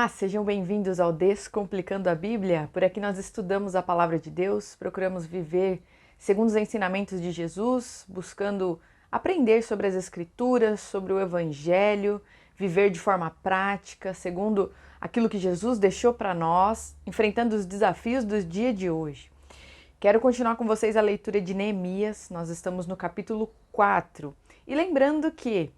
Olá, sejam bem-vindos ao Descomplicando a Bíblia. Por aqui nós estudamos a Palavra de Deus, procuramos viver segundo os ensinamentos de Jesus, buscando aprender sobre as Escrituras, sobre o Evangelho, viver de forma prática, segundo aquilo que Jesus deixou para nós, enfrentando os desafios do dia de hoje. Quero continuar com vocês a leitura de Neemias, nós estamos no capítulo 4. E lembrando que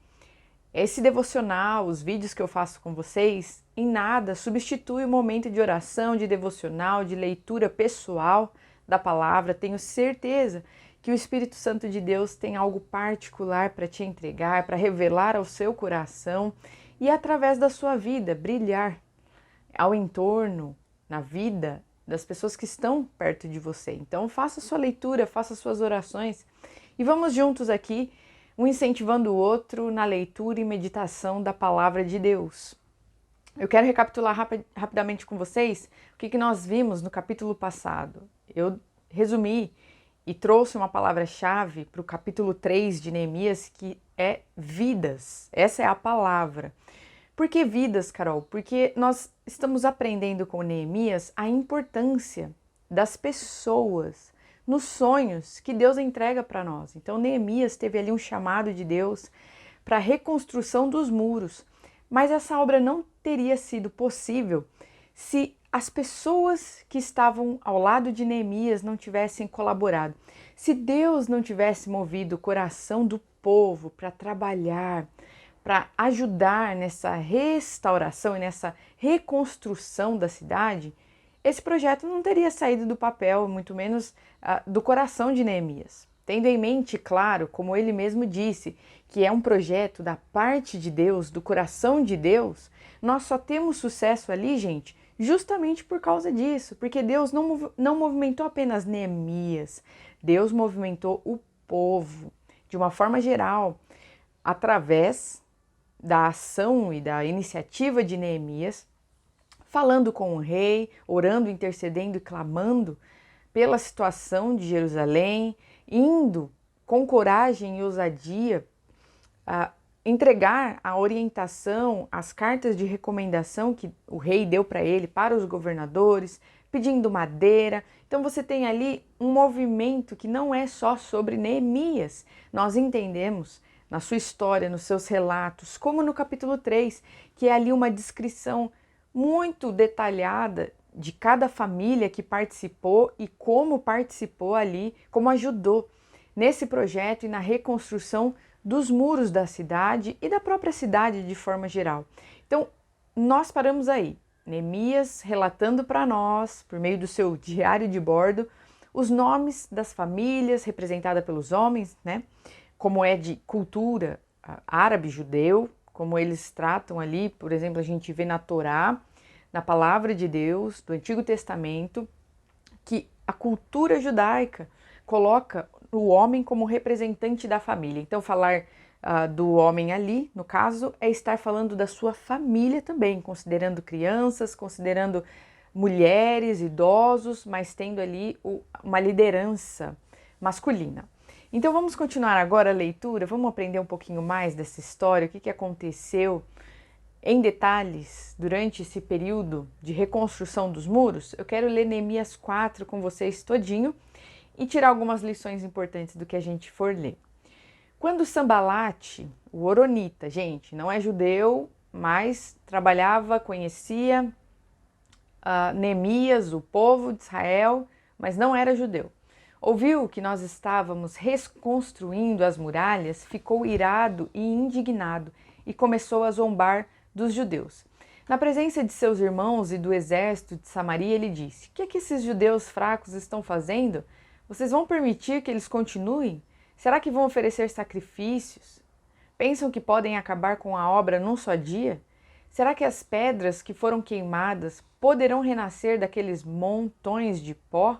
esse devocional, os vídeos que eu faço com vocês, em nada substitui o momento de oração, de devocional, de leitura pessoal da palavra. Tenho certeza que o Espírito Santo de Deus tem algo particular para te entregar, para revelar ao seu coração e através da sua vida brilhar ao entorno, na vida das pessoas que estão perto de você. Então faça sua leitura, faça suas orações e vamos juntos aqui, um incentivando o outro na leitura e meditação da palavra de Deus. Eu quero recapitular rapidamente com vocês o que nós vimos no capítulo passado. Eu resumi e trouxe uma palavra-chave para o capítulo 3 de Neemias, que é vidas. Essa é a palavra. Por que vidas, Carol? Porque nós estamos aprendendo com Neemias a importância das pessoas nos sonhos que Deus entrega para nós. Então Neemias teve ali um chamado de Deus para a reconstrução dos muros, mas essa obra não teria sido possível se as pessoas que estavam ao lado de Neemias não tivessem colaborado. Se Deus não tivesse movido o coração do povo para trabalhar, para ajudar nessa restauração e nessa reconstrução da cidade, esse projeto não teria saído do papel, muito menos do coração de Neemias. Tendo em mente, claro, como ele mesmo disse, que é um projeto da parte de Deus, do coração de Deus, nós só temos sucesso ali, gente, justamente por causa disso, porque Deus não movimentou apenas Neemias, Deus movimentou o povo, de uma forma geral, através da ação e da iniciativa de Neemias, falando com o rei, orando, intercedendo e clamando pela situação de Jerusalém, indo com coragem e ousadia entregar a orientação, as cartas de recomendação que o rei deu para ele, para os governadores, pedindo madeira. Então você tem ali um movimento que não é só sobre Neemias. Nós entendemos na sua história, nos seus relatos, como no capítulo 3, que é ali uma descrição muito detalhada de cada família que participou e como participou ali, como ajudou nesse projeto e na reconstrução dos muros da cidade e da própria cidade de forma geral. Então, nós paramos aí, Neemias relatando para nós, por meio do seu diário de bordo, os nomes das famílias representadas pelos homens, né? Como é de cultura árabe, judeu, como eles tratam ali, por exemplo, a gente vê na Torá, na palavra de Deus, do Antigo Testamento, que a cultura judaica coloca o homem como representante da família. Então, falar do homem ali, no caso, é estar falando da sua família também, considerando crianças, considerando mulheres, idosos, mas tendo ali uma liderança masculina. Então vamos continuar agora a leitura, vamos aprender um pouquinho mais dessa história, o que aconteceu em detalhes durante esse período de reconstrução dos muros. Eu quero ler Neemias 4 com vocês todinho e tirar algumas lições importantes do que a gente for ler. Quando Sambalate, o horonita, gente, não é judeu, mas trabalhava, conhecia Neemias, o povo de Israel, mas não era judeu. Ouviu que nós estávamos reconstruindo as muralhas, ficou irado e indignado e começou a zombar dos judeus. Na presença de seus irmãos e do exército de Samaria, ele disse: "O que esses judeus fracos estão fazendo? Vocês vão permitir que eles continuem? Será que vão oferecer sacrifícios? Pensam que podem acabar com a obra num só dia? Será que as pedras que foram queimadas poderão renascer daqueles montões de pó?"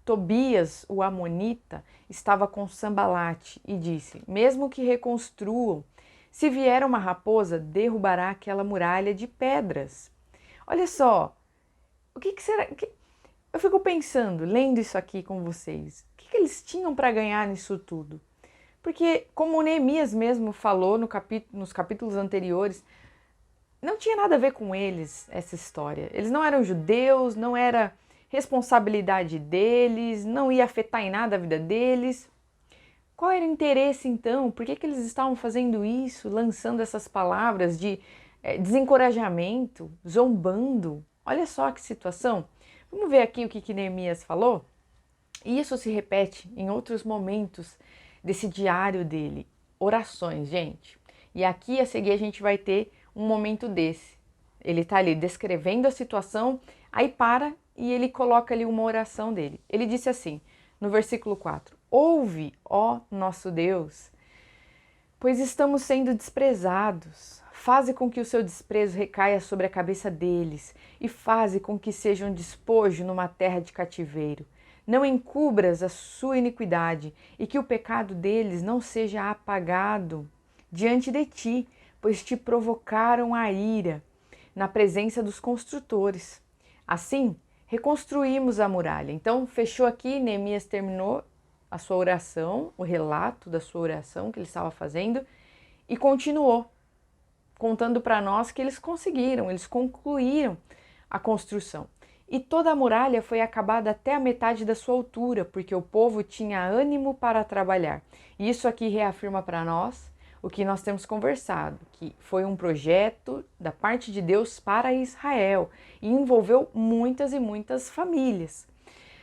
Tobias, o amonita, estava com Sambalate e disse: "Mesmo que reconstruam, se vier uma raposa, derrubará aquela muralha de pedras." Olha só, o que será? Eu fico pensando, lendo isso aqui com vocês, o que eles tinham para ganhar nisso tudo? Porque, como Neemias mesmo falou nos capítulos anteriores, não tinha nada a ver com eles essa história. Eles não eram judeus, não era responsabilidade deles, não ia afetar em nada a vida deles. Qual era o interesse então? Por que eles estavam fazendo isso, lançando essas palavras de desencorajamento, zombando? Olha só que situação. Vamos ver aqui o que Neemias falou? E isso se repete em outros momentos desse diário dele. Orações, gente. E aqui a seguir a gente vai ter um momento desse. Ele está ali descrevendo a situação, aí para e ele coloca ali uma oração dele. Ele disse assim, no versículo 4: Ouve, ó nosso Deus, pois estamos sendo desprezados. Faze com que o seu desprezo recaia sobre a cabeça deles e faze com que sejam despojo numa terra de cativeiro. Não encubras a sua iniquidade e que o pecado deles não seja apagado diante de ti, pois te provocaram a ira na presença dos construtores. Assim, reconstruímos a muralha. Então, fechou aqui, Neemias terminou a sua oração, o relato da sua oração que ele estava fazendo e continuou contando para nós que eles conseguiram, eles concluíram a construção. E toda a muralha foi acabada até a metade da sua altura, porque o povo tinha ânimo para trabalhar. E isso aqui reafirma para nós o que nós temos conversado, que foi um projeto da parte de Deus para Israel e envolveu muitas e muitas famílias.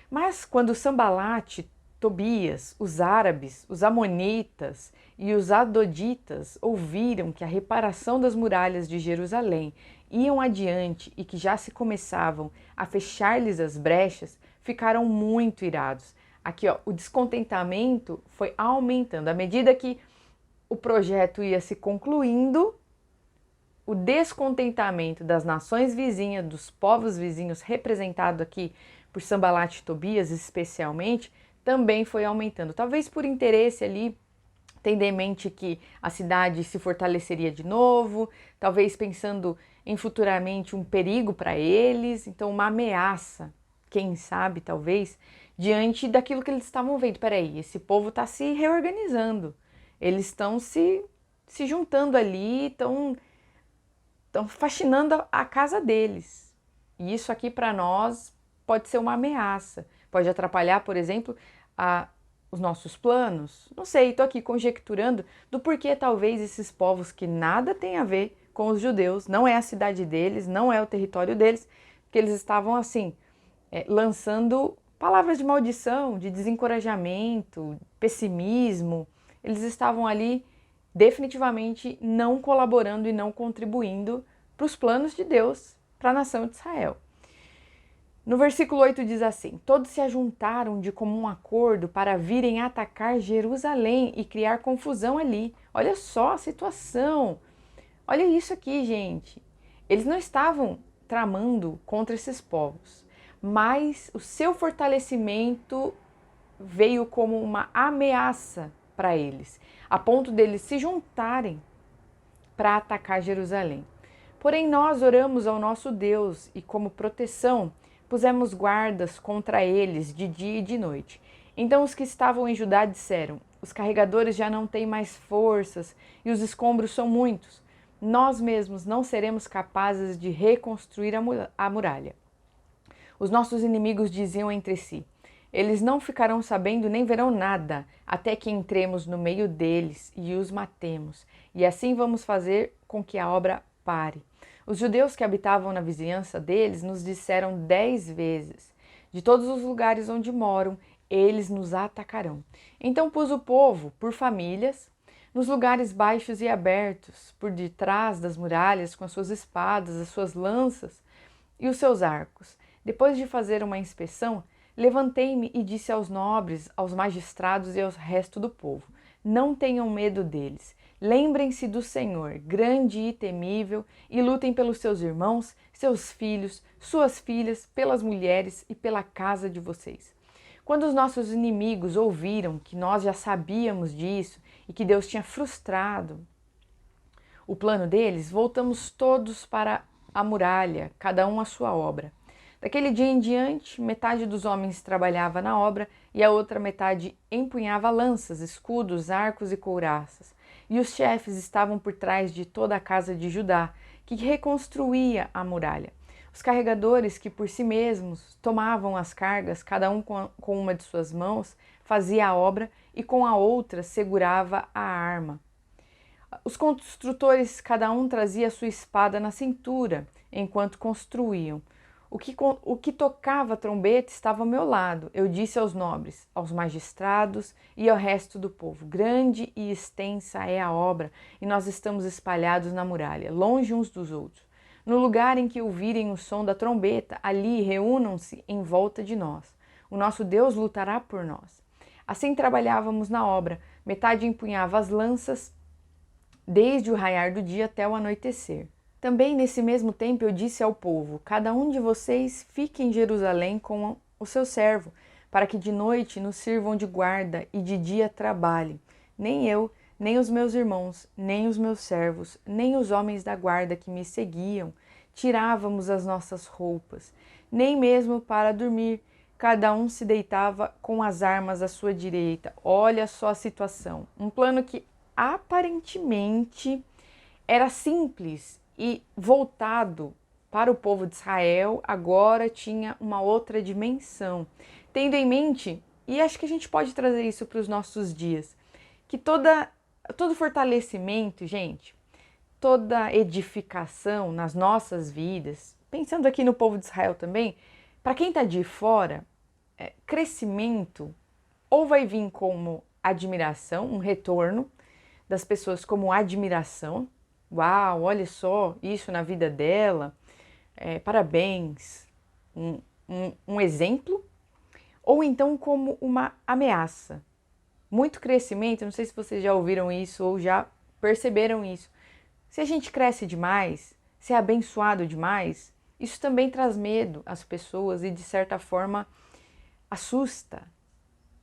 Mas quando Sambalate, Tobias, os árabes, os amonitas e os adoditas ouviram que a reparação das muralhas de Jerusalém iam adiante e que já se começavam a fechar-lhes as brechas, ficaram muito irados. Aqui, ó, o descontentamento foi aumentando. À medida que o projeto ia se concluindo, o descontentamento das nações vizinhas, dos povos vizinhos, representado aqui por Sambalate e Tobias especialmente, também foi aumentando. Talvez por interesse ali, tendo em mente que a cidade se fortaleceria de novo, talvez pensando em futuramente um perigo para eles, então uma ameaça, quem sabe, talvez, diante daquilo que eles estavam vendo. Peraí, esse povo está se reorganizando, eles estão se juntando ali, estão faxinando a casa deles. E isso aqui para nós pode ser uma ameaça, pode atrapalhar, por exemplo, os nossos planos. Não sei, estou aqui conjecturando do porquê talvez esses povos que nada tem a ver com os judeus, não é a cidade deles, não é o território deles, que eles estavam assim, lançando palavras de maldição, de desencorajamento, pessimismo. Eles estavam ali definitivamente não colaborando e não contribuindo para os planos de Deus para a nação de Israel. No versículo 8 diz assim: Todos se ajuntaram de comum acordo para virem atacar Jerusalém e criar confusão ali. Olha só a situação. Olha isso aqui, gente. Eles não estavam tramando contra esses povos, mas o seu fortalecimento veio como uma ameaça para eles, a ponto deles se juntarem para atacar Jerusalém. Porém, nós oramos ao nosso Deus e, como proteção, pusemos guardas contra eles de dia e de noite. Então os que estavam em Judá disseram: Os carregadores já não têm mais forças e os escombros são muitos. Nós mesmos não seremos capazes de reconstruir a muralha. Os nossos inimigos diziam entre si: Eles não ficarão sabendo nem verão nada, até que entremos no meio deles e os matemos. E assim vamos fazer com que a obra pare. Os judeus que habitavam na vizinhança deles nos disseram 10 vezes: De todos os lugares onde moram, eles nos atacarão. Então pus o povo por famílias, nos lugares baixos e abertos, por detrás das muralhas, com as suas espadas, as suas lanças e os seus arcos. Depois de fazer uma inspeção, levantei-me e disse aos nobres, aos magistrados e ao resto do povo: Não tenham medo deles. Lembrem-se do Senhor, grande e temível, e lutem pelos seus irmãos, seus filhos, suas filhas, pelas mulheres e pela casa de vocês. Quando os nossos inimigos ouviram que nós já sabíamos disso e que Deus tinha frustrado o plano deles, voltamos todos para a muralha, cada um a sua obra. Daquele dia em diante, metade dos homens trabalhava na obra e a outra metade empunhava lanças, escudos, arcos e couraças. E os chefes estavam por trás de toda a casa de Judá, que reconstruía a muralha. Os carregadores que por si mesmos tomavam as cargas, cada um com uma de suas mãos, fazia a obra e com a outra segurava a arma. Os construtores, cada um trazia a sua espada na cintura enquanto construíam. O que tocava a trombeta estava ao meu lado. Eu disse aos nobres, aos magistrados e ao resto do povo: grande e extensa é a obra, e nós estamos espalhados na muralha, longe uns dos outros. No lugar em que ouvirem o som da trombeta, ali reúnam-se em volta de nós. O nosso Deus lutará por nós. Assim trabalhávamos na obra. Metade empunhava as lanças desde o raiar do dia até o anoitecer. Também nesse mesmo tempo eu disse ao povo: cada um de vocês fique em Jerusalém com o seu servo, para que de noite nos sirvam de guarda e de dia trabalhem. Nem eu, nem os meus irmãos, nem os meus servos, nem os homens da guarda que me seguiam, tirávamos as nossas roupas, nem mesmo para dormir. Cada um se deitava com as armas à sua direita. Olha só a situação. Um plano que aparentemente era simples e voltado para o povo de Israel, agora tinha uma outra dimensão. Tendo em mente, e acho que a gente pode trazer isso para os nossos dias, que todo fortalecimento, gente, toda edificação nas nossas vidas, pensando aqui no povo de Israel também, para quem está de fora, crescimento ou vai vir como admiração, um retorno das pessoas como admiração. Uau, olha só isso na vida dela, parabéns, um exemplo. Ou então como uma ameaça. Muito crescimento, não sei se vocês já ouviram isso ou já perceberam isso. Se a gente cresce demais, se é abençoado demais, isso também traz medo às pessoas e de certa forma assusta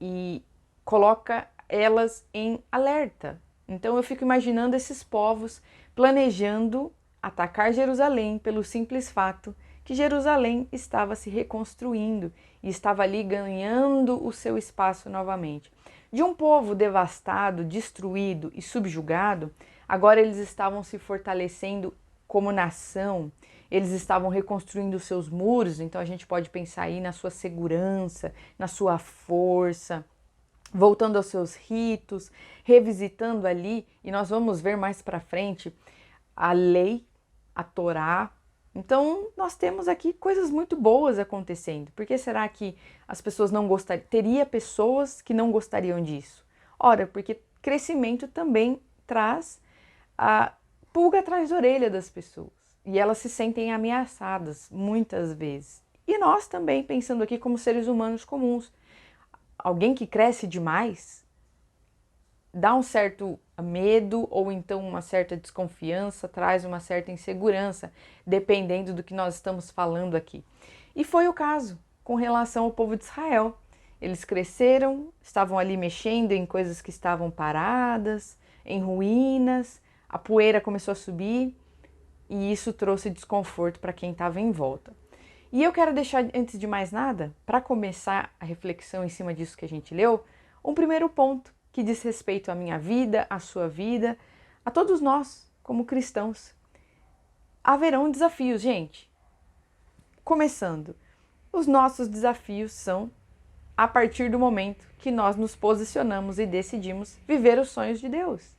e coloca elas em alerta. Então eu fico imaginando esses povos planejando atacar Jerusalém pelo simples fato que Jerusalém estava se reconstruindo e estava ali ganhando o seu espaço novamente. De um povo devastado, destruído e subjugado, agora eles estavam se fortalecendo como nação, eles estavam reconstruindo os seus muros, então a gente pode pensar aí na sua segurança, na sua força, voltando aos seus ritos, revisitando ali, e nós vamos ver mais para frente a lei, a Torá. Então nós temos aqui coisas muito boas acontecendo. Por que será que as pessoas não gostariam? Teria pessoas que não gostariam disso? Ora, porque crescimento também traz a pulga atrás da orelha das pessoas. E elas se sentem ameaçadas muitas vezes. E nós também, pensando aqui como seres humanos comuns. Alguém que cresce demais dá um certo medo ou então uma certa desconfiança, traz uma certa insegurança, dependendo do que nós estamos falando aqui. E foi o caso com relação ao povo de Israel. Eles cresceram, estavam ali mexendo em coisas que estavam paradas, em ruínas, a poeira começou a subir e isso trouxe desconforto para quem estava em volta. E eu quero deixar, antes de mais nada, para começar a reflexão em cima disso que a gente leu, um primeiro ponto que diz respeito à minha vida, à sua vida, a todos nós, como cristãos. Haverão desafios, gente. Começando, os nossos desafios são a partir do momento que nós nos posicionamos e decidimos viver os sonhos de Deus.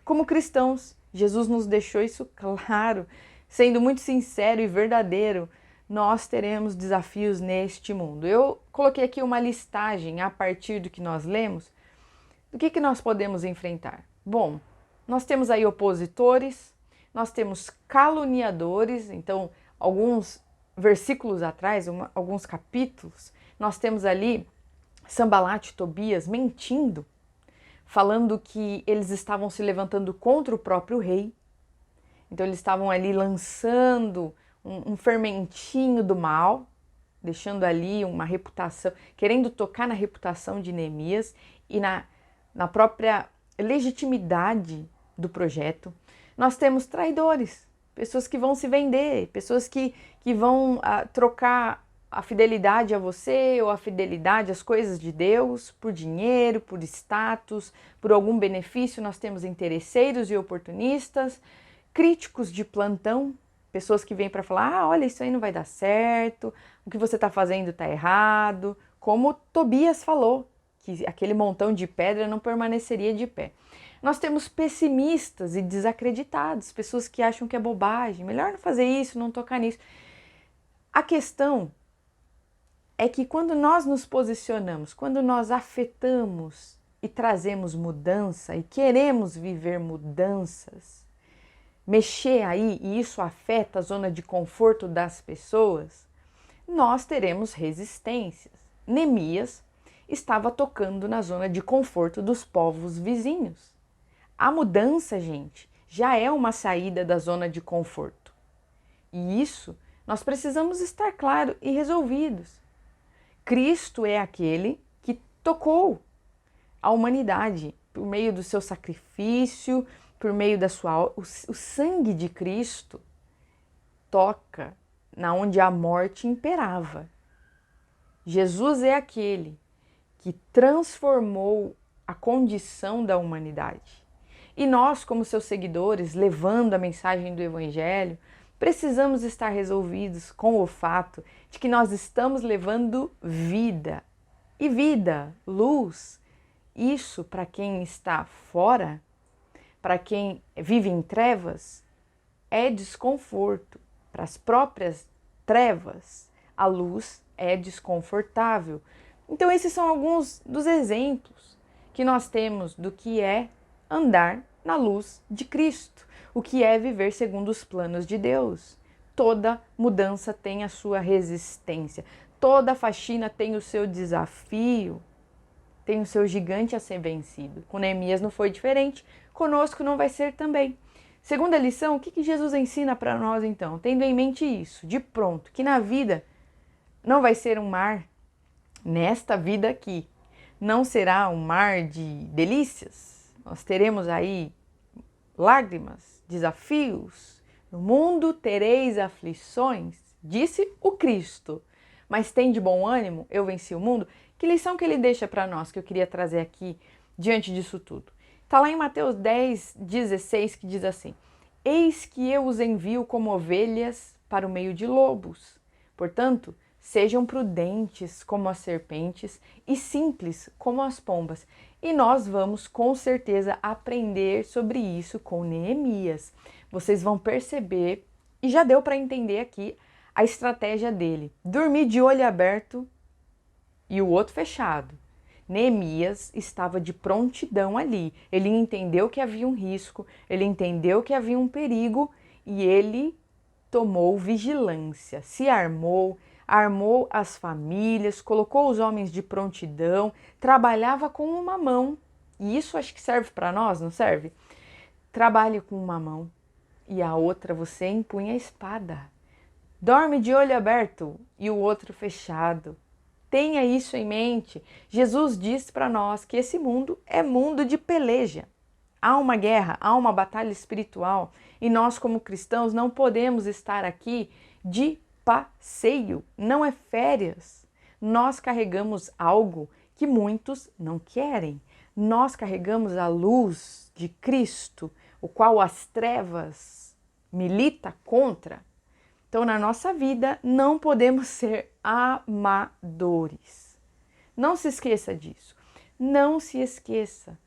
Como cristãos, Jesus nos deixou isso claro, sendo muito sincero e verdadeiro. Nós teremos desafios neste mundo. Eu coloquei aqui uma listagem a partir do que nós lemos, do que nós podemos enfrentar. Bom, nós temos aí opositores, nós temos caluniadores, então alguns versículos atrás, alguns capítulos, nós temos ali Sanbalat e Tobias mentindo, falando que eles estavam se levantando contra o próprio rei. Então eles estavam ali lançando um fermentinho do mal, deixando ali uma reputação, querendo tocar na reputação de Neemias e na própria legitimidade do projeto. Nós temos traidores, pessoas que vão se vender, pessoas que vão trocar a fidelidade a você ou a fidelidade às coisas de Deus por dinheiro, por status, por algum benefício. Nós temos interesseiros e oportunistas, críticos de plantão, pessoas que vêm para falar, olha, isso aí não vai dar certo, o que você está fazendo está errado, como Tobias falou, que aquele montão de pedra não permaneceria de pé. Nós temos pessimistas e desacreditados, pessoas que acham que é bobagem, melhor não fazer isso, não tocar nisso. A questão é que quando nós nos posicionamos, quando nós afetamos e trazemos mudança e queremos viver mudanças, mexer aí, e isso afeta a zona de conforto das pessoas, nós teremos resistências. Neemias estava tocando na zona de conforto dos povos vizinhos. A mudança, gente, já é uma saída da zona de conforto. E isso nós precisamos estar claros e resolvidos. Cristo é aquele que tocou a humanidade por meio do seu sacrifício, por meio da sua... O sangue de Cristo toca na onde a morte imperava. Jesus é aquele que transformou a condição da humanidade. E nós, como seus seguidores, levando a mensagem do Evangelho, precisamos estar resolvidos com o fato de que nós estamos levando vida. E vida, luz, isso para quem está fora, para quem vive em trevas, é desconforto. Para as próprias trevas, a luz é desconfortável. Então esses são alguns dos exemplos que nós temos do que é andar na luz de Cristo, o que é viver segundo os planos de Deus. Toda mudança tem a sua resistência, toda faxina tem o seu desafio, tem o seu gigante a ser vencido. Com Neemias não foi diferente, conosco não vai ser também. Segunda lição, o que Jesus ensina para nós então? Tendo em mente isso, de pronto, que na vida não vai ser um mar, nesta vida aqui, não será um mar de delícias. Nós teremos aí lágrimas, desafios. No mundo tereis aflições, disse o Cristo. Mas tem de bom ânimo, eu venci o mundo. Que lição que ele deixa para nós que eu queria trazer aqui diante disso tudo? Está lá em Mateus 10:16 que diz assim: eis que eu os envio como ovelhas para o meio de lobos. Portanto, sejam prudentes como as serpentes e simples como as pombas. E nós vamos com certeza aprender sobre isso com Neemias. Vocês vão perceber, e já deu para entender aqui a estratégia dele. Dormir de olho aberto e o outro fechado. Neemias estava de prontidão ali. Ele entendeu que havia um risco, ele entendeu que havia um perigo e ele tomou vigilância, se armou as famílias, colocou os homens de prontidão, trabalhava com uma mão. E isso acho que serve para nós, não serve? Trabalhe com uma mão e a outra você empunha a espada. Dorme de olho aberto e o outro fechado. Tenha isso em mente. Jesus disse para nós que esse mundo é mundo de peleja. Há uma guerra, há uma batalha espiritual e nós como cristãos não podemos estar aqui de passeio, não é férias. Nós carregamos algo que muitos não querem. Nós carregamos a luz de Cristo, o qual as trevas milita contra. Então, na nossa vida, não podemos ser amadores. Não se esqueça disso. Não se esqueça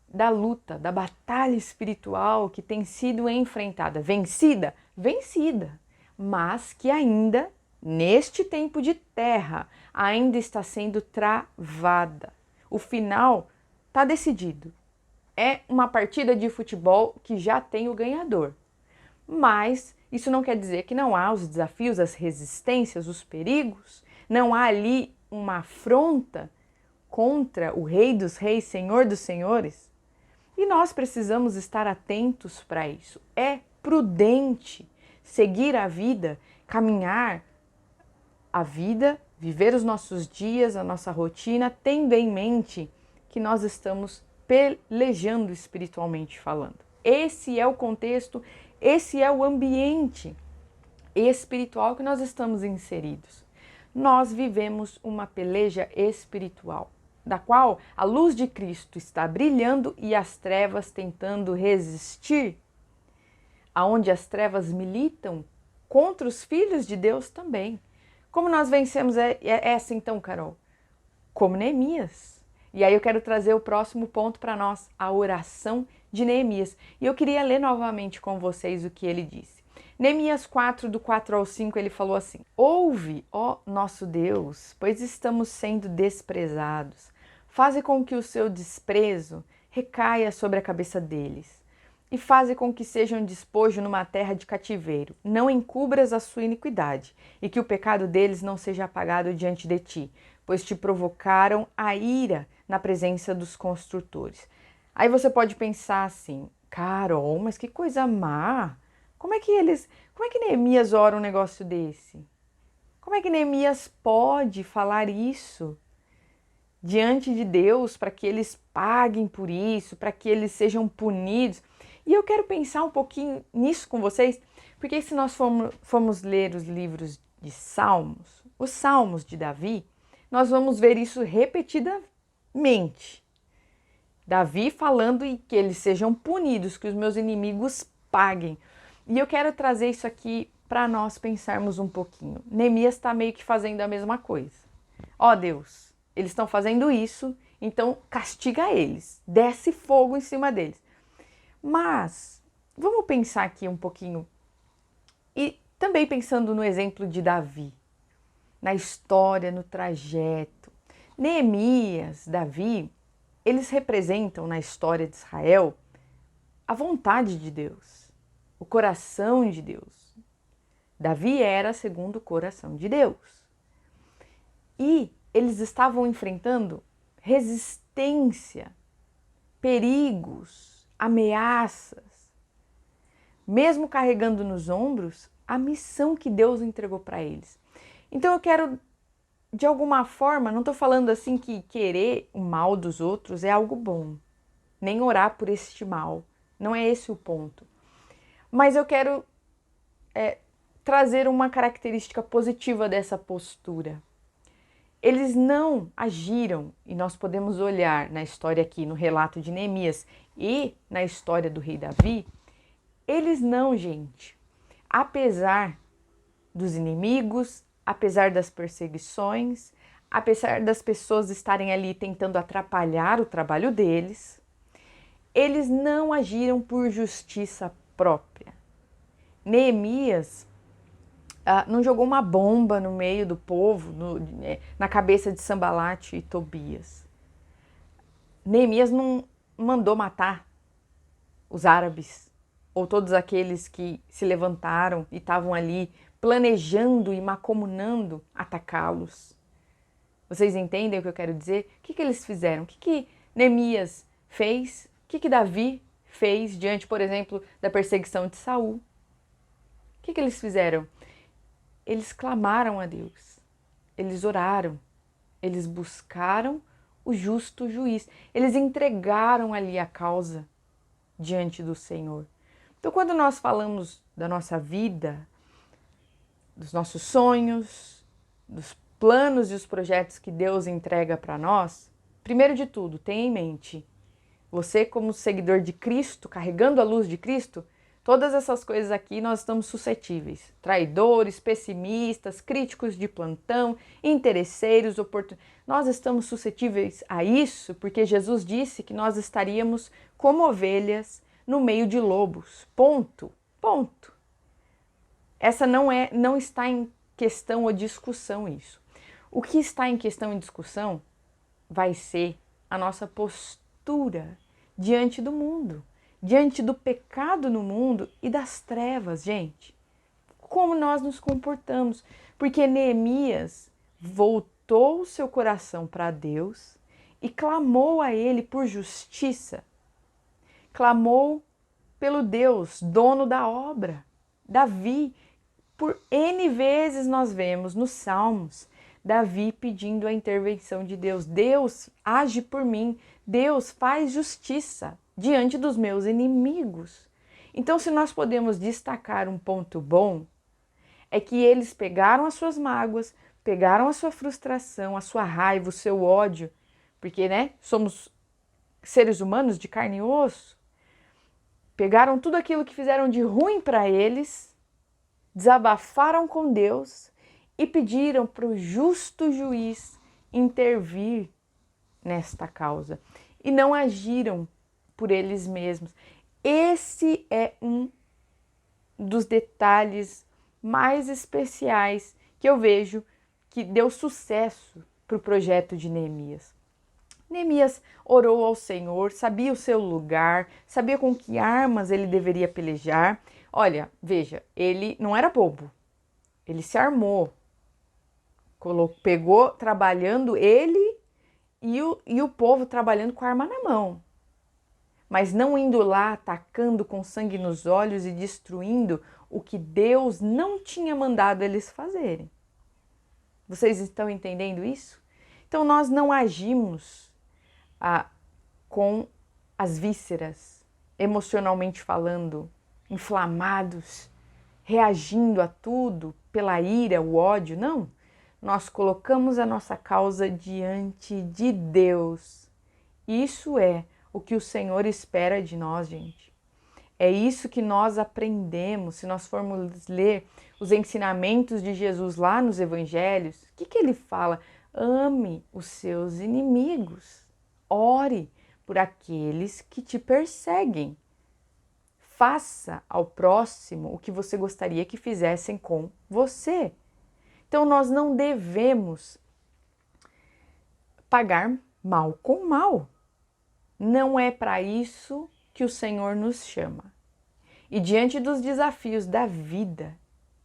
da luta, da batalha espiritual que tem sido enfrentada. Vencida? Vencida. Mas que ainda, neste tempo de terra, ainda está sendo travada. O final está decidido. É uma partida de futebol que já tem o ganhador. Mas isso não quer dizer que não há os desafios, as resistências, os perigos. Não há ali uma afronta contra o Rei dos Reis, Senhor dos Senhores. E nós precisamos estar atentos para isso. É prudente seguir a vida, caminhar a vida, viver os nossos dias, a nossa rotina, tendo em mente que nós estamos pelejando espiritualmente falando. Esse é o contexto, esse é o ambiente espiritual que nós estamos inseridos. Nós vivemos uma peleja espiritual, da qual a luz de Cristo está brilhando e as trevas tentando resistir. Aonde as trevas militam contra os filhos de Deus também. Como nós vencemos essa então, Carol? Como Neemias. E aí eu quero trazer o próximo ponto para nós, a oração de Neemias. E eu queria ler novamente com vocês o que ele disse. Neemias 4, do 4 ao 5, ele falou assim: Ouve, ó nosso Deus, pois estamos sendo desprezados. Faze com que o seu desprezo recaia sobre a cabeça deles. E faze com que sejam despojo numa terra de cativeiro. Não encubras a sua iniquidade, e que o pecado deles não seja apagado diante de ti, pois te provocaram a ira na presença dos construtores. Aí você pode pensar assim: Carol, mas que coisa má! Como é que Neemias ora um negócio desse? Como é que Neemias pode falar isso diante de Deus para que eles paguem por isso, para que eles sejam punidos? E eu quero pensar um pouquinho nisso com vocês, porque se nós formos ler os livros de Salmos, os Salmos de Davi, nós vamos ver isso repetidamente. Davi falando e que eles sejam punidos, que os meus inimigos paguem. E eu quero trazer isso aqui para nós pensarmos um pouquinho. Neemias está meio que fazendo a mesma coisa. Ó Deus, eles estão fazendo isso, então castiga eles, desce fogo em cima deles. Mas vamos pensar aqui um pouquinho, e também pensando no exemplo de Davi, na história, no trajeto. Neemias, Davi, eles representam na história de Israel a vontade de Deus, o coração de Deus. Davi era segundo o coração de Deus. E eles estavam enfrentando resistência, perigos, ameaças, mesmo carregando nos ombros a missão que Deus entregou para eles. Então eu quero, de alguma forma, não estou falando assim que querer o mal dos outros é algo bom, nem orar por este mal, não é esse o ponto. Mas eu quero trazer uma característica positiva dessa postura. Eles não agiram, e nós podemos olhar na história aqui, no relato de Neemias e na história do rei Davi, eles não, gente, apesar dos inimigos, apesar das perseguições, apesar das pessoas estarem ali tentando atrapalhar o trabalho deles, eles não agiram por justiça própria. Neemias não jogou uma bomba no meio do povo, na cabeça de Sambalate e Tobias. Neemias não mandou matar os árabes ou todos aqueles que se levantaram e estavam ali planejando e macomunando atacá-los. Vocês entendem o que eu quero dizer? O que eles fizeram? O que Neemias fez? O que Davi fez diante, por exemplo, da perseguição de Saul? O que eles fizeram? Eles clamaram a Deus, eles oraram, eles buscaram o justo juiz, eles entregaram ali a causa diante do Senhor. Então, quando nós falamos da nossa vida, dos nossos sonhos, dos planos e os projetos que Deus entrega para nós, primeiro de tudo, tenha em mente, você como seguidor de Cristo, carregando a luz de Cristo, todas essas coisas aqui nós estamos suscetíveis. Traidores, pessimistas, críticos de plantão, interesseiros, nós estamos suscetíveis a isso porque Jesus disse que nós estaríamos como ovelhas no meio de lobos. Ponto. Ponto. Essa não está em questão ou discussão isso. O que está em questão e discussão vai ser a nossa postura diante do mundo, diante do pecado no mundo e das trevas, gente. Como nós nos comportamos. Porque Neemias voltou o seu coração para Deus e clamou a Ele por justiça. Clamou pelo Deus, dono da obra. Davi, por N vezes nós vemos nos Salmos, Davi pedindo a intervenção de Deus. Deus, age por mim. Deus, faz justiça diante dos meus inimigos. Então, se nós podemos destacar um ponto bom, é que eles pegaram as suas mágoas, pegaram a sua frustração, a sua raiva, o seu ódio, porque, somos seres humanos de carne e osso, pegaram tudo aquilo que fizeram de ruim para eles, desabafaram com Deus e pediram para o justo juiz intervir nesta causa e não agiram por eles mesmos. Esse é um dos detalhes mais especiais que eu vejo que deu sucesso para o projeto de Neemias. Neemias orou ao Senhor, sabia o seu lugar, sabia com que armas ele deveria pelejar. Olha, veja, ele não era bobo, ele se armou, pegou trabalhando ele e o povo trabalhando com a arma na mão. Mas não indo lá atacando com sangue nos olhos e destruindo o que Deus não tinha mandado eles fazerem. Vocês estão entendendo isso? Então nós não agimos com as vísceras, emocionalmente falando, inflamados, reagindo a tudo pela ira, o ódio, não. Nós colocamos a nossa causa diante de Deus. Isso é o que o Senhor espera de nós, gente. É isso que nós aprendemos se nós formos ler os ensinamentos de Jesus lá nos evangelhos. O que ele fala? Ame os seus inimigos. Ore por aqueles que te perseguem. Faça ao próximo o que você gostaria que fizessem com você. Então nós não devemos pagar mal com mal. Não é para isso que o Senhor nos chama. E diante dos desafios da vida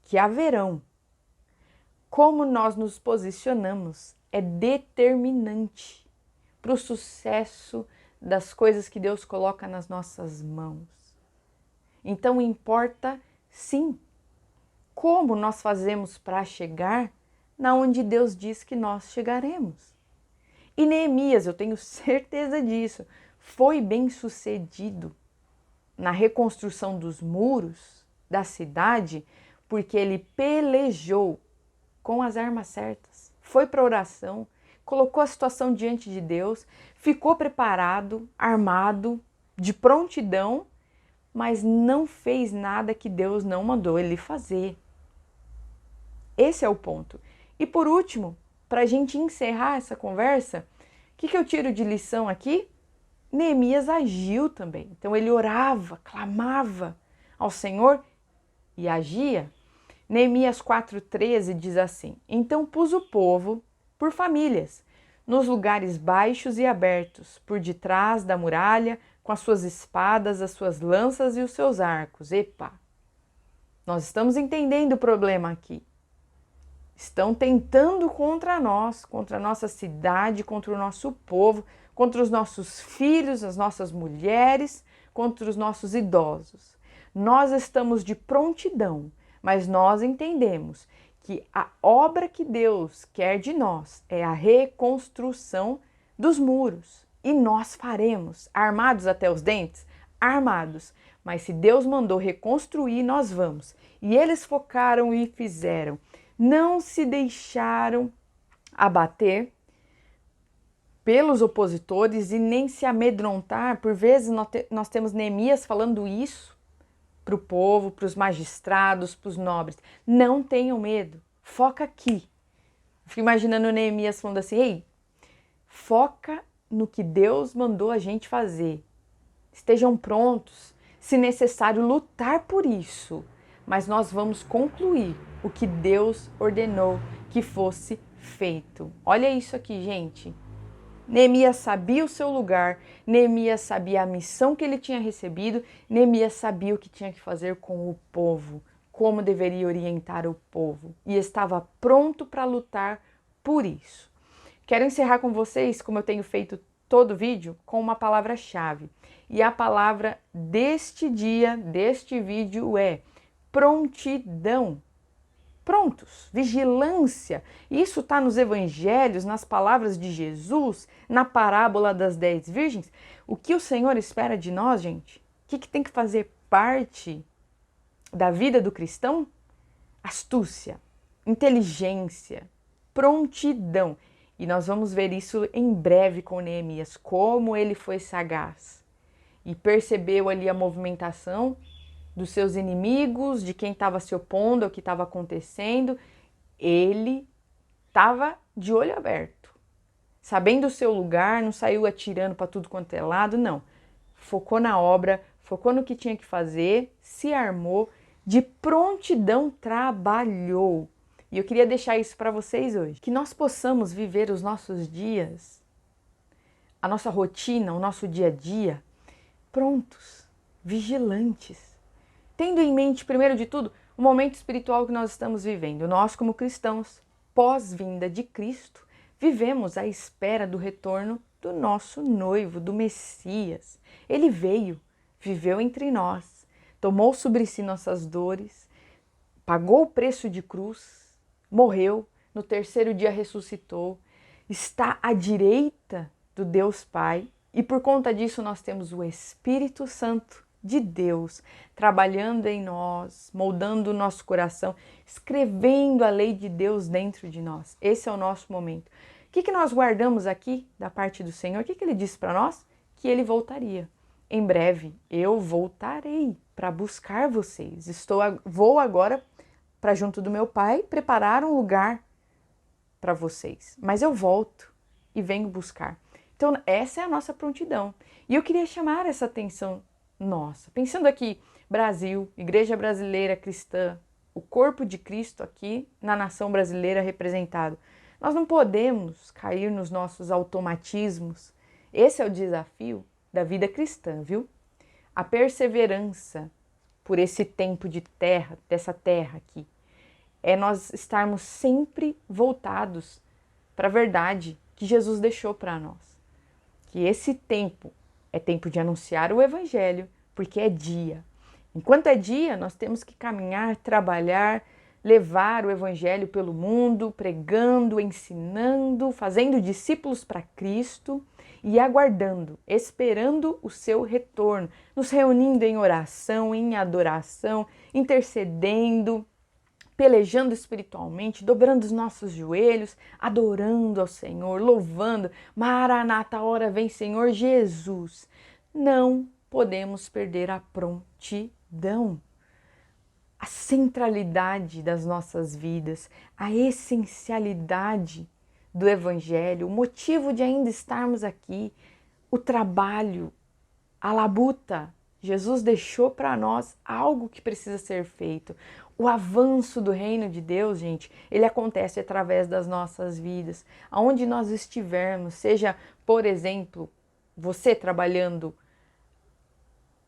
que haverão, como nós nos posicionamos é determinante para o sucesso das coisas que Deus coloca nas nossas mãos. Então importa, sim, como nós fazemos para chegar na onde Deus diz que nós chegaremos. E Neemias, eu tenho certeza disso, foi bem sucedido na reconstrução dos muros da cidade, porque ele pelejou com as armas certas, foi para a oração, colocou a situação diante de Deus, ficou preparado, armado, de prontidão, mas não fez nada que Deus não mandou ele fazer. Esse é o ponto. E por último, para a gente encerrar essa conversa, o que eu tiro de lição aqui? Neemias agiu também. Então ele orava, clamava ao Senhor e agia. Neemias 4,13 diz assim: Então pus o povo por famílias, nos lugares baixos e abertos, por detrás da muralha, com as suas espadas, as suas lanças e os seus arcos. Epa! Nós estamos entendendo o problema aqui. Estão tentando contra nós, contra a nossa cidade, contra o nosso povo, contra os nossos filhos, as nossas mulheres, contra os nossos idosos. Nós estamos de prontidão, mas nós entendemos que a obra que Deus quer de nós é a reconstrução dos muros. E nós faremos, armados até os dentes, armados. Mas se Deus mandou reconstruir, nós vamos. E eles focaram e fizeram. Não se deixaram abater pelos opositores e nem se amedrontar. Por vezes nós temos Neemias falando isso para o povo, para os magistrados, para os nobres. Não tenham medo, foca aqui. Fico imaginando Neemias falando assim: ei, foca no que Deus mandou a gente fazer. Estejam prontos, se necessário, lutar por isso. Mas nós vamos concluir o que Deus ordenou que fosse feito. Olha isso aqui, gente. Neemias sabia o seu lugar, Neemias sabia a missão que ele tinha recebido, Neemias sabia o que tinha que fazer com o povo, como deveria orientar o povo, e estava pronto para lutar por isso. Quero encerrar com vocês, como eu tenho feito todo vídeo, com uma palavra-chave. E a palavra deste dia, deste vídeo é prontidão. Prontos, vigilância. Isso está nos evangelhos, nas palavras de Jesus, na parábola das 10 virgens. O que o Senhor espera de nós, gente? O que tem que fazer parte da vida do cristão? Astúcia, inteligência, prontidão. E nós vamos ver isso em breve com Neemias, como ele foi sagaz e percebeu ali a movimentação dos seus inimigos, de quem estava se opondo ao que estava acontecendo. Ele estava de olho aberto, sabendo o seu lugar, não saiu atirando para tudo quanto é lado, não. Focou na obra, focou no que tinha que fazer, se armou, de prontidão trabalhou. E eu queria deixar isso para vocês hoje, que nós possamos viver os nossos dias, a nossa rotina, o nosso dia a dia, prontos, vigilantes, tendo em mente, primeiro de tudo, o momento espiritual que nós estamos vivendo. Nós, como cristãos, pós-vinda de Cristo, vivemos à espera do retorno do nosso noivo, do Messias. Ele veio, viveu entre nós, tomou sobre si nossas dores, pagou o preço de cruz, morreu, no terceiro dia ressuscitou, está à direita do Deus Pai, e por conta disso nós temos o Espírito Santo de Deus trabalhando em nós, moldando o nosso coração, escrevendo a lei de Deus dentro de nós. Esse é o nosso momento. O que nós guardamos aqui da parte do Senhor? O que Ele disse para nós? Que Ele voltaria. Em breve eu voltarei para buscar vocês. Vou agora para junto do meu Pai preparar um lugar para vocês. Mas eu volto e venho buscar. Então essa é a nossa prontidão. E eu queria chamar essa atenção nossa. Pensando aqui, Brasil, Igreja Brasileira Cristã, o corpo de Cristo aqui na nação brasileira representado. Nós não podemos cair nos nossos automatismos. Esse é o desafio da vida cristã, viu? A perseverança por esse tempo de terra, dessa terra aqui, é nós estarmos sempre voltados para a verdade que Jesus deixou para nós. Que esse tempo é tempo de anunciar o Evangelho, porque é dia. Enquanto é dia, nós temos que caminhar, trabalhar, levar o Evangelho pelo mundo, pregando, ensinando, fazendo discípulos para Cristo e aguardando, esperando o seu retorno, nos reunindo em oração, em adoração, intercedendo, pelejando espiritualmente, dobrando os nossos joelhos, adorando ao Senhor, louvando. Maranata, hora vem, Senhor Jesus. Não podemos perder a prontidão, a centralidade das nossas vidas, a essencialidade do Evangelho, o motivo de ainda estarmos aqui, o trabalho, a labuta. Jesus deixou para nós algo que precisa ser feito. O avanço do reino de Deus, gente, ele acontece através das nossas vidas. Aonde nós estivermos, seja, por exemplo, você trabalhando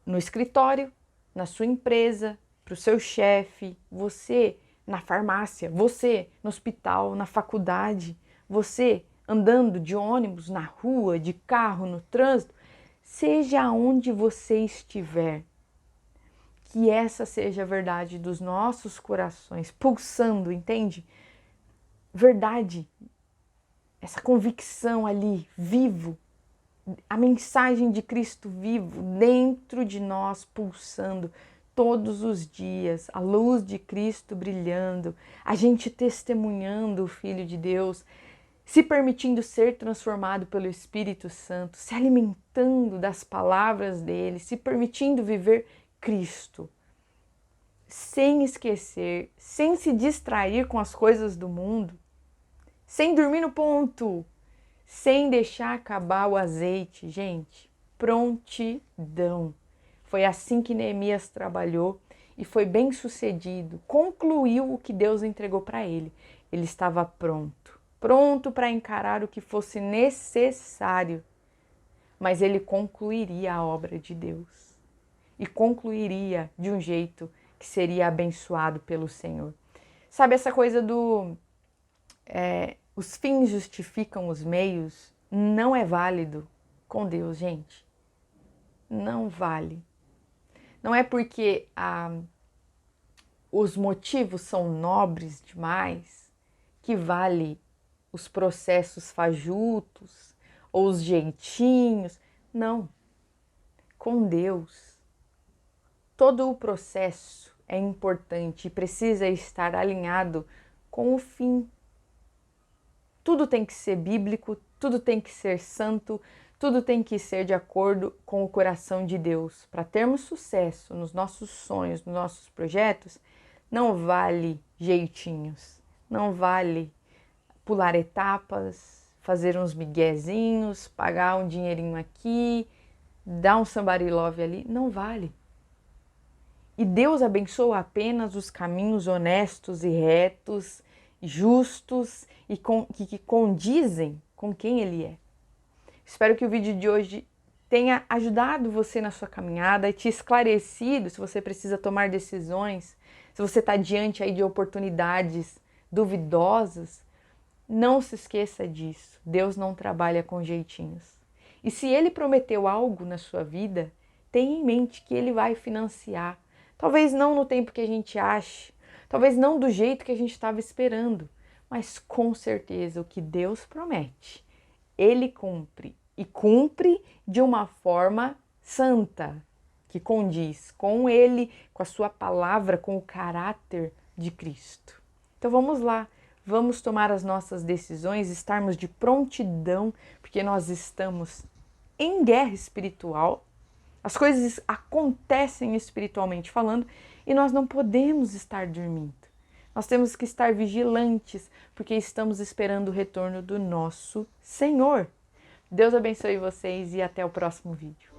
no escritório, na sua empresa, para o seu chefe, você na farmácia, você no hospital, na faculdade, você andando de ônibus, na rua, de carro, no trânsito, seja onde você estiver, que essa seja a verdade dos nossos corações, pulsando, entende? Verdade, essa convicção ali, vivo, a mensagem de Cristo vivo dentro de nós, pulsando todos os dias, a luz de Cristo brilhando, a gente testemunhando o Filho de Deus, se permitindo ser transformado pelo Espírito Santo, se alimentando das palavras dele, se permitindo viver Cristo, sem esquecer, sem se distrair com as coisas do mundo, sem dormir no ponto, sem deixar acabar o azeite, gente, prontidão. Foi assim que Neemias trabalhou e foi bem sucedido, concluiu o que Deus entregou para ele. Ele estava pronto para encarar o que fosse necessário, mas ele concluiria a obra de Deus e concluiria de um jeito que seria abençoado pelo Senhor. Sabe essa coisa do os fins justificam os meios? Não é válido com Deus, gente. Não vale. Não é porque os motivos são nobres demais que vale os processos fajutos ou os jeitinhos. Não. Com Deus, todo o processo é importante e precisa estar alinhado com o fim. Tudo tem que ser bíblico, tudo tem que ser santo, Tudo tem que ser de acordo com o coração de Deus. Para termos sucesso nos nossos sonhos, nos nossos projetos, não vale jeitinhos, não vale pular etapas, fazer uns miguezinhos, pagar um dinheirinho aqui, dar um somebody love ali, não vale. E Deus abençoa apenas os caminhos honestos e retos, justos e que condizem com quem Ele é. Espero que o vídeo de hoje tenha ajudado você na sua caminhada e te esclarecido se você precisa tomar decisões, se você está diante aí de oportunidades duvidosas. Não se esqueça disso. Deus não trabalha com jeitinhos. E se Ele prometeu algo na sua vida, tenha em mente que Ele vai financiar. Talvez não no tempo que a gente ache, talvez não do jeito que a gente estava esperando, mas com certeza o que Deus promete, Ele cumpre. E cumpre de uma forma santa, que condiz com Ele, com a sua palavra, com o caráter de Cristo. Então vamos lá. Vamos tomar as nossas decisões, estarmos de prontidão, porque nós estamos em guerra espiritual. As coisas acontecem espiritualmente falando e nós não podemos estar dormindo. Nós temos que estar vigilantes, porque estamos esperando o retorno do nosso Senhor. Deus abençoe vocês e até o próximo vídeo.